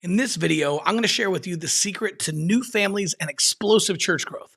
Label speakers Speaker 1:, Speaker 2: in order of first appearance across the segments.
Speaker 1: In this video, I'm going to share with you the secret to new families and explosive church growth.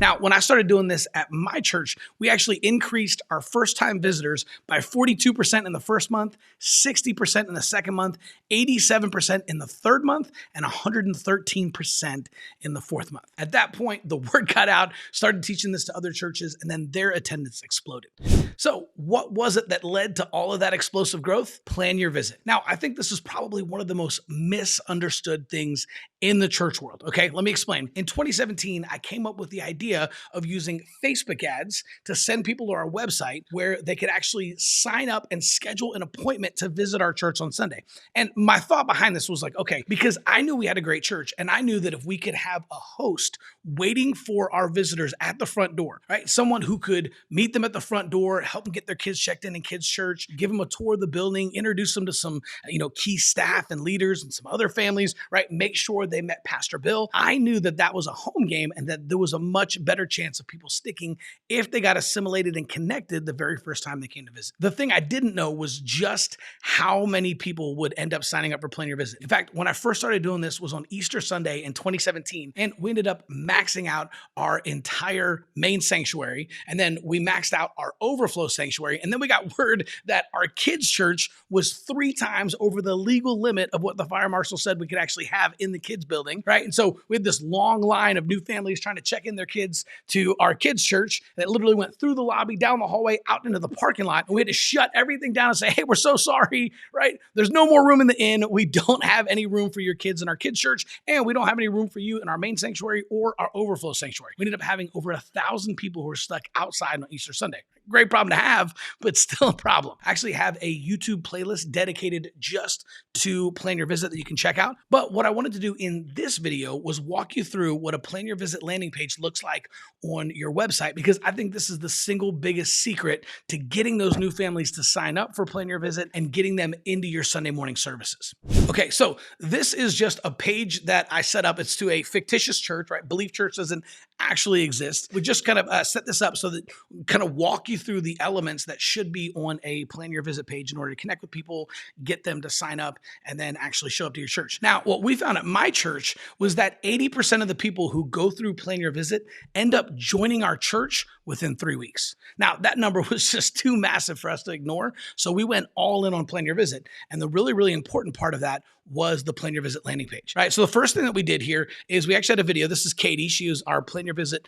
Speaker 1: Now, when I started doing this at my church, we actually increased our first-time visitors by 42% in the first month, 60% in the second month, 87% in the third month, and 113% in the fourth month. At that point, the word got out, started teaching this to other churches, and then their attendance exploded. So what was it that led to all of that explosive growth? Plan your visit. Now, I think this is probably one of the most misunderstood things in the church world. Okay, let me explain. In 2017, I came up with the idea of using Facebook ads to send people to our website where they could actually sign up and schedule an appointment to visit our church on Sunday. And my thought behind this was like, okay, because I knew we had a great church and I knew that if we could have a host waiting for our visitors at the front door, right? Someone who could meet them at the front door, help them get their kids checked in kids' church, give them a tour of the building, introduce them to some, key staff and leaders and some other families, right? Make sure they met Pastor Bill. I knew that that was a home game and that there was a much better chance of people sticking if they got assimilated and connected the very first time they came to visit. The thing I didn't know was just how many people would end up signing up for Plan Your Visit. In fact, when I first started doing this was on Easter Sunday in 2017, and we ended up maxing out our entire main sanctuary, and then we maxed out our overflow sanctuary, and then we got word that our kids' church was 3 times over the legal limit of what the fire marshal said we could actually have in the kids' building, right? And so we had this long line of new families trying to check in their kids to our kids' church that literally went through the lobby, down the hallway, out into the parking lot. And we had to shut everything down and say, hey, we're so sorry, right? There's no more room in the inn. We don't have any room for your kids in our kids' church, and we don't have any room for you in our main sanctuary or our overflow sanctuary. We ended up having over 1,000 people who were stuck outside on Easter Sunday. Great problem to have, but still a problem. I actually have a YouTube playlist dedicated just to Plan Your Visit that you can check out. But what I wanted to do in this video was walk you through what a Plan Your Visit landing page looks like on your website, because I think this is the single biggest secret to getting those new families to sign up for Plan Your Visit and getting them into your Sunday morning services. Okay, so this is just a page that I set up. It's to a fictitious church, right? Belief Church doesn't actually exist. We just kind of set this up so that kind of walk you through the elements that should be on a Plan Your Visit page in order to connect with people, get them to sign up, and then actually show up to your church. Now, what we found at my church was that 80% of the people who go through Plan Your Visit end up joining our church within 3 weeks. Now, that number was just too massive for us to ignore, so we went all in on Plan Your Visit. And the really, really important part of that was the Plan Your Visit landing page, right? So the first thing that we did here is we actually had a video. This is Katie. She is our Plan Your Visit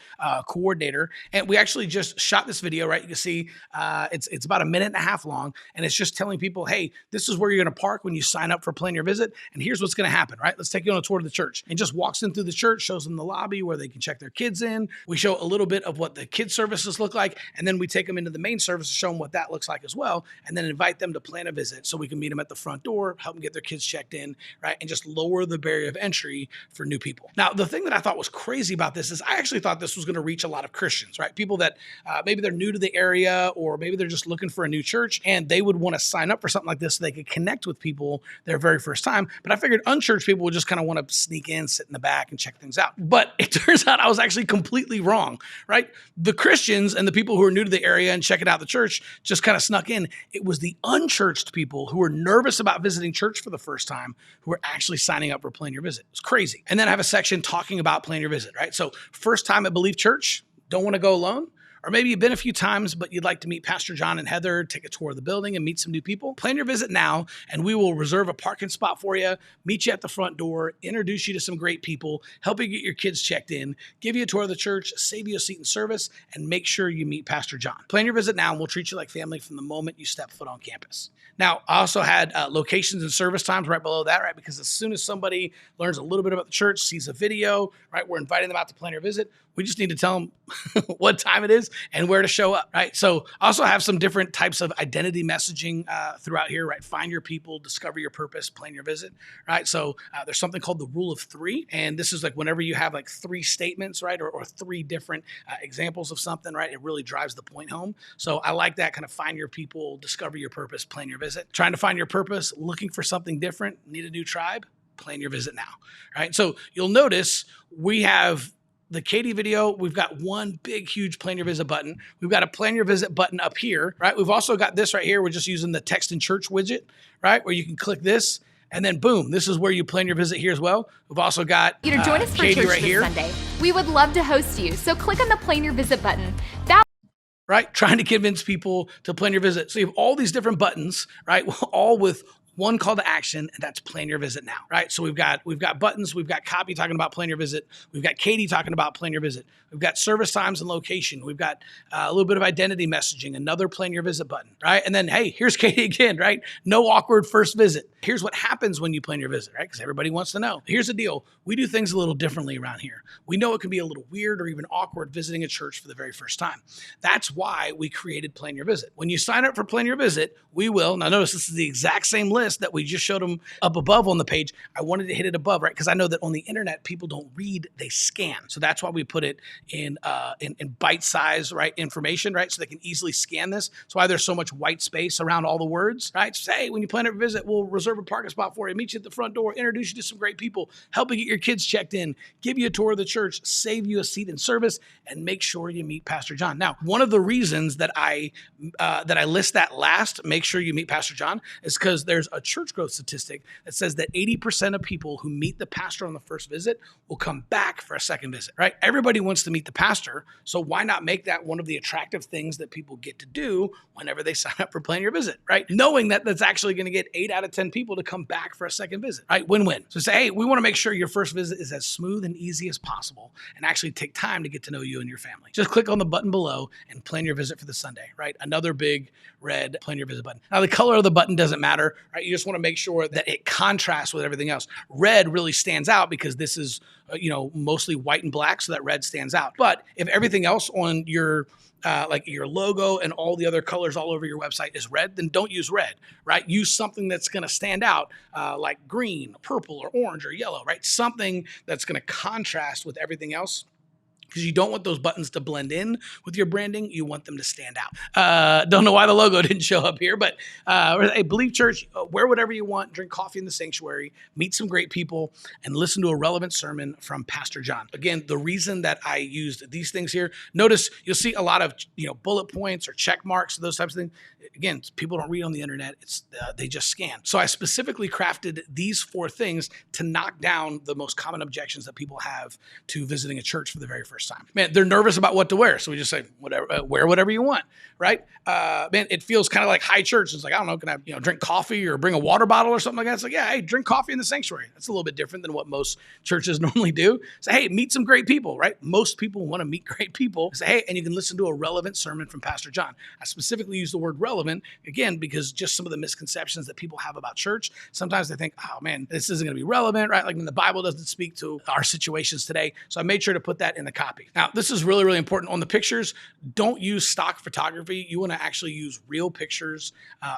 Speaker 1: coordinator. And we actually just shot this video, right? You can see it's about 1.5 minutes long. And it's just telling people, hey, this is where you're going to park when you sign up for Plan Your Visit. And here's what's going to happen, right? Let's take you on a tour of the church. And just walks them through the church, shows them the lobby where they can check their kids in. We show a little bit of what the kids services look like. And then we take them into the main service to show them what that looks like as well. And then invite them to plan a visit so we can meet them at the front door, help them get their kids checked in, right? And just lower the barrier of entry for new people. Now, the thing that I thought was crazy about this is I actually thought this was going to reach a lot of Christians, right? People that maybe they're new to the area, or maybe they're just looking for a new church and they would want to sign up for something like this so they could connect with people their very first time. But I figured unchurched people would just kind of want to sneak in, sit in the back and check things out. But it turns out I was actually completely wrong, right? The Christians and the people who are new to the area and checking out the church just kind of snuck in. It was the unchurched people who were nervous about visiting church for the first time who were actually signing up for Plan Your Visit. It's crazy. And then I have a section talking about Plan Your Visit, right? So first time at Belief Church, don't want to go alone. Or maybe you've been a few times, but you'd like to meet Pastor John and Heather, take a tour of the building and meet some new people. Plan your visit now, and we will reserve a parking spot for you, meet you at the front door, introduce you to some great people, help you get your kids checked in, give you a tour of the church, save you a seat in service, and make sure you meet Pastor John. Plan your visit now, and we'll treat you like family from the moment you step foot on campus. Now, I also had locations and service times right below that, right? Because as soon as somebody learns a little bit about the church, sees a video, right, we're inviting them out to Plan Your Visit. We just need to tell them what time it is and where to show up, right? So I also have some different types of identity messaging throughout here, right? Find your people, discover your purpose, Plan Your Visit, right? So there's something called the rule of 3. And this is like whenever you have like 3 statements, right? Or 3 different examples of something, right? It really drives the point home. So I like that kind of find your people, discover your purpose, Plan Your Visit. Trying to find your purpose, looking for something different, need a new tribe, Plan Your Visit now, right? So you'll notice we have the Katie video, we've got one big, huge plan your visit button. We've got a plan your visit button up here, right? We've also got this right here. We're just using the text in church widget, right? Where you can click this and then boom, this is where you plan your visit here as well. We've also got
Speaker 2: you to join us for
Speaker 1: Katie
Speaker 2: church
Speaker 1: right
Speaker 2: this
Speaker 1: here.
Speaker 2: Sunday. We would love to host you. So click on the plan your visit button.
Speaker 1: Right? Trying to convince people to plan your visit. So you have all these different buttons, right? All with one call to action, and that's plan your visit now, right? So we've got buttons, we've got copy talking about plan your visit, we've got Katie talking about plan your visit, we've got service times and location, we've got a little bit of identity messaging, another plan your visit button, right? And then, hey, here's Katie again, right? No awkward first visit. Here's what happens when you plan your visit, right? Because everybody wants to know. Here's the deal. We do things a little differently around here. We know it can be a little weird or even awkward visiting a church for the very first time. That's why we created Plan Your Visit. When you sign up for Plan Your Visit, we will, now notice this is the exact same list that we just showed them up above on the page. I wanted to hit it above, right? Because I know that on the internet, people don't read, they scan. So that's why we put it in bite-size, right, information, right? So they can easily scan this. That's why there's so much white space around all the words, right? So, hey, when you plan your visit, we'll reserve a parking spot for you, meet you at the front door, introduce you to some great people, help you get your kids checked in, give you a tour of the church, save you a seat in service, and make sure you meet Pastor John. Now, one of the reasons that I list that last, make sure you meet Pastor John, is because there's a church growth statistic that says that 80% of people who meet the pastor on the first visit will come back for a second visit, right? Everybody wants to meet the pastor, so why not make that one of the attractive things that people get to do whenever they sign up for Plan Your Visit, right? Knowing that that's actually going to get 8 out of 10 people to come back for a second visit, right? Win-win. So say, hey, we want to make sure your first visit is as smooth and easy as possible and actually take time to get to know you and your family. Just click on the button below and plan your visit for the Sunday, right? Another big red plan your visit button. Now, the color of the button doesn't matter, right? You just want to make sure that it contrasts with everything else. Red really stands out because this is, mostly white and black, so that red stands out. But if everything else on your like your logo and all the other colors all over your website is red, then don't use red, right? Use something that's going to stand out, like green, purple, or orange, or yellow, right? Something that's going to contrast with everything else, because you don't want those buttons to blend in with your branding. You want them to stand out. Don't know why the logo didn't show up here, but hey, Believe Church, wear whatever you want, drink coffee in the sanctuary, meet some great people, and listen to a relevant sermon from Pastor John. Again, the reason that I used these things here, notice you'll see a lot of bullet points or check marks, those types of things. Again, people don't read on the internet. They just scan. So I specifically crafted these 4 things to knock down the most common objections that people have to visiting a church for the very first time. Man, they're nervous about what to wear. So we just say, whatever, wear whatever you want, right? Man, it feels kind of like high church. It's like, I don't know, can I drink coffee or bring a water bottle or something like that? It's like, yeah, hey, drink coffee in the sanctuary. That's a little bit different than what most churches normally do. Say, hey, meet some great people, right? Most people want to meet great people. Say, hey, and you can listen to a relevant sermon from Pastor John. I specifically use the word relevant, again, because just some of the misconceptions that people have about church. Sometimes they think, oh man, this isn't going to be relevant, right? Like when the Bible doesn't speak to our situations today. So I made sure to put that in the copy. Now, this is really, really important. On the pictures, don't use stock photography. You want to actually use real pictures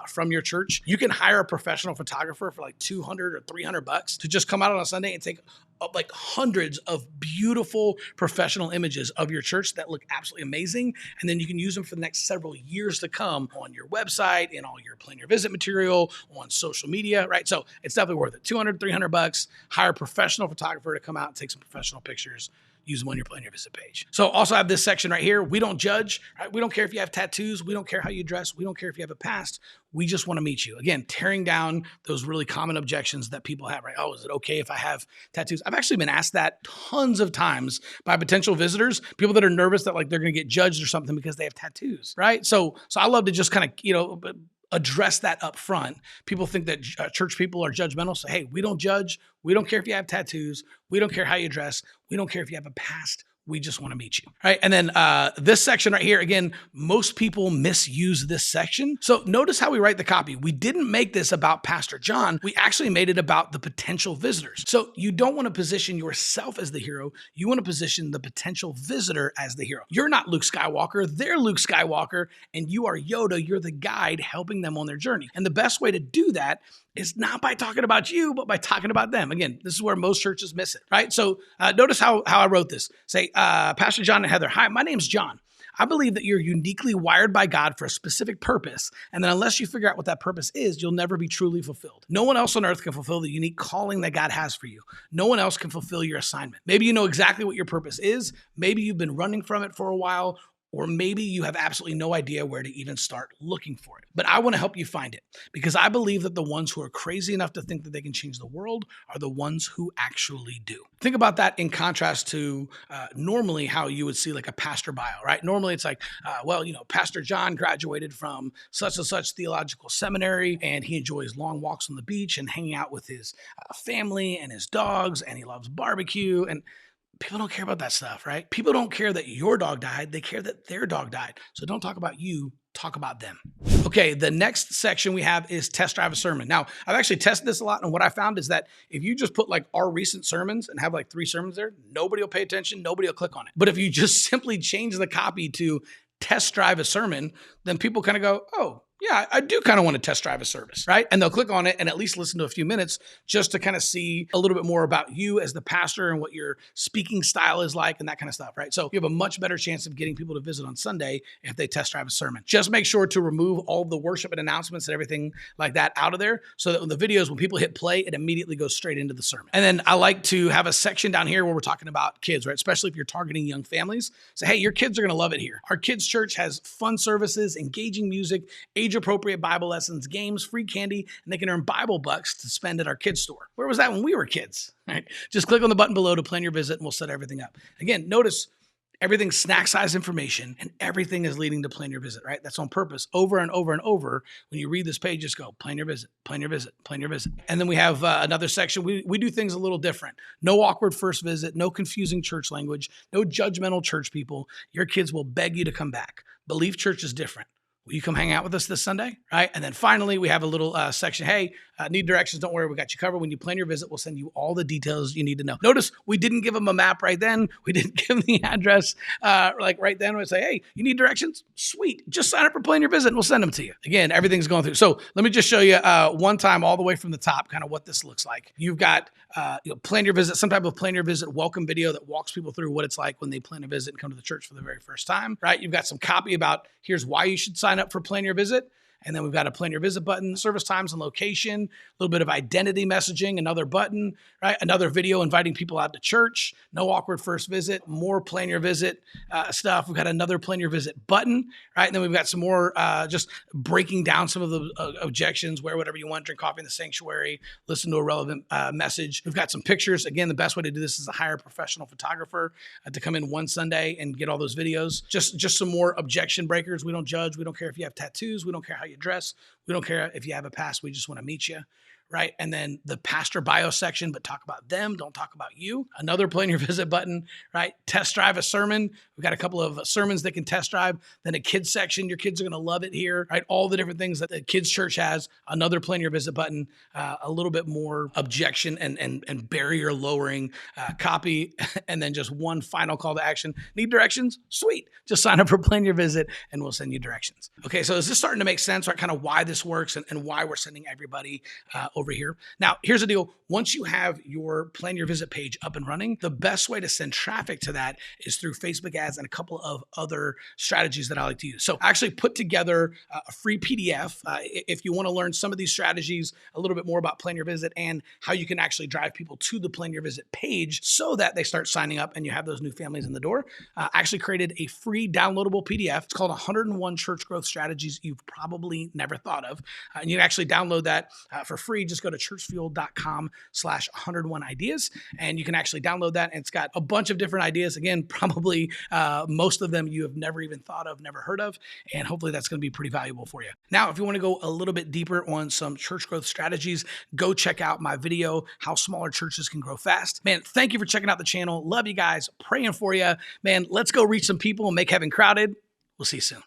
Speaker 1: from your church. You can hire a professional photographer for like $200 or $300 to just come out on a Sunday and take like hundreds of beautiful professional images of your church that look absolutely amazing. And then you can use them for the next several years to come on your website, in all your Plan Your Visit material, on social media, right? So it's definitely worth it. $200, $300, hire a professional photographer to come out and take some professional pictures. Use them on your Plan Your Visit page. So also have this section right here. We don't judge, right? We don't care if you have tattoos. We don't care how you dress. We don't care if you have a past. We just want to meet you. Again, tearing down those really common objections that people have, right? Oh, is it okay if I have tattoos? I've actually been asked that tons of times by potential visitors, people that are nervous that like they're going to get judged or something because they have tattoos, right? So I love to just kind of, address that up front. People think that church people are judgmental. So, hey, we don't judge. We don't care if you have tattoos. We don't care how you dress. We don't care if you have a past. We just want to meet you, right? And then this section right here, again, most people misuse this section. So notice how we write the copy. We didn't make this about Pastor John. We actually made it about the potential visitors. So you don't want to position yourself as the hero. You want to position the potential visitor as the hero. You're not Luke Skywalker. They're Luke Skywalker, and you are Yoda. You're the guide helping them on their journey. And the best way to do that is not by talking about you, but by talking about them. Again, this is where most churches miss it, right? So notice how I wrote this. Say, Pastor John and Heather, hi, my name's John. I believe that you're uniquely wired by God for a specific purpose, and then unless you figure out what that purpose is, you'll never be truly fulfilled. No one else on earth can fulfill the unique calling that God has for you. No one else can fulfill your assignment. Maybe you know exactly what your purpose is. Maybe you've been running from it for a while, or maybe you have absolutely no idea where to even start looking for it. But I want to help you find it because I believe that the ones who are crazy enough to think that they can change the world are the ones who actually do. Think about that in contrast to normally how you would see like a pastor bio, right? Normally it's like, Pastor John graduated from such and such theological seminary and he enjoys long walks on the beach and hanging out with his family and his dogs and he loves barbecue. And people don't care about that stuff, right? People don't care that your dog died. They care that their dog died. So don't talk about you, talk about them. Okay, the next section we have is test drive a sermon. Now, I've actually tested this a lot, and what I found is that if you just put like our recent sermons and have like 3 sermons there, nobody will pay attention, nobody will click on it. But if you just simply change the copy to test drive a sermon, then people kind of go, oh, yeah, I do kind of want to test drive a service, right? And they'll click on it and at least listen to a few minutes just to kind of see a little bit more about you as the pastor and what your speaking style is like and that kind of stuff, right? So you have a much better chance of getting people to visit on Sunday if they test drive a sermon. Just make sure to remove all the worship and announcements and everything like that out of there so that when the videos, when people hit play, it immediately goes straight into the sermon. And then I like to have a section down here where we're talking about kids, right? Especially if you're targeting young families. So, hey, your kids are going to love it here. Our kids' church has fun services, engaging music, age-appropriate Bible lessons, games, free candy, and they can earn Bible bucks to spend at our kids' store. Where was that when we were kids? Right? Just click on the button below to plan your visit, and we'll set everything up. Again, notice everything's snack-size information, and everything is leading to plan your visit, right? That's on purpose. Over and over and over, when you read this page, just go, plan your visit, plan your visit, plan your visit. And then we have another section. We do things a little different. No awkward first visit, no confusing church language, no judgmental church people. Your kids will beg you to come back. Belief Church is different. Will you come hang out with us this Sunday? Right? And then finally, we have a little section. Hey, need directions. Don't worry. We got you covered. When you plan your visit, we'll send you all the details you need to know. Notice we didn't give them a map right then. We didn't give them the address like right then. We say, hey, you need directions? Sweet. Just sign up for plan your visit and we'll send them to you. Again, everything's going through. So let me just show you one time all the way from the top, kind of what this looks like. You've got plan your visit, some type of plan your visit welcome video that walks people through what it's like when they plan a visit and come to the church for the very first time, right? You've got some copy about here's why you should sign up for plan your visit. And then we've got a plan your visit button, service times and location, a little bit of identity messaging, another button, right? Another video inviting people out to church, no awkward first visit, more plan your visit stuff. We've got another plan your visit button, right? And then we've got some more just breaking down some of the objections, wear whatever you want, drink coffee in the sanctuary, listen to a relevant message. We've got some pictures. Again, the best way to do this is to hire a professional photographer to come in one Sunday and get all those videos. Just some more objection breakers. We don't judge. We don't care if you have tattoos. We don't care how you dress. We don't care if you have a past. We just want to meet you. Right? And then the pastor bio section, but talk about them. Don't talk about you. Another plan your visit button, right? Test drive a sermon. We've got a couple of sermons that can test drive. Then a kids section. Your kids are going to love it here, right? All the different things that the kids church has. Another plan your visit button, a little bit more objection and barrier lowering copy. And then just one final call to action. Need directions? Sweet. Just sign up for plan your visit and we'll send you directions. Okay. So is this starting to make sense, right? Kind of why this works and why we're sending everybody over here. Now, here's the deal. Once you have your plan your visit page up and running, the best way to send traffic to that is through Facebook ads and a couple of other strategies that I like to use. So I actually put together a free PDF. If you want to learn some of these strategies, a little bit more about plan your visit and how you can actually drive people to the plan your visit page so that they start signing up and you have those new families in the door. I actually created a free downloadable PDF. It's called 101 Church Growth Strategies You've Probably Never Thought of. And you can actually download that for free. Just go to churchfuel.com/101ideas and you can actually download that. And it's got a bunch of different ideas. Again, probably most of them you have never even thought of, never heard of. And hopefully that's going to be pretty valuable for you. Now, if you want to go a little bit deeper on some church growth strategies, go check out my video, How Smaller Churches Can Grow Fast. Man, thank you for checking out the channel. Love you guys. Praying for you. Man, let's go reach some people and make heaven crowded. We'll see you soon.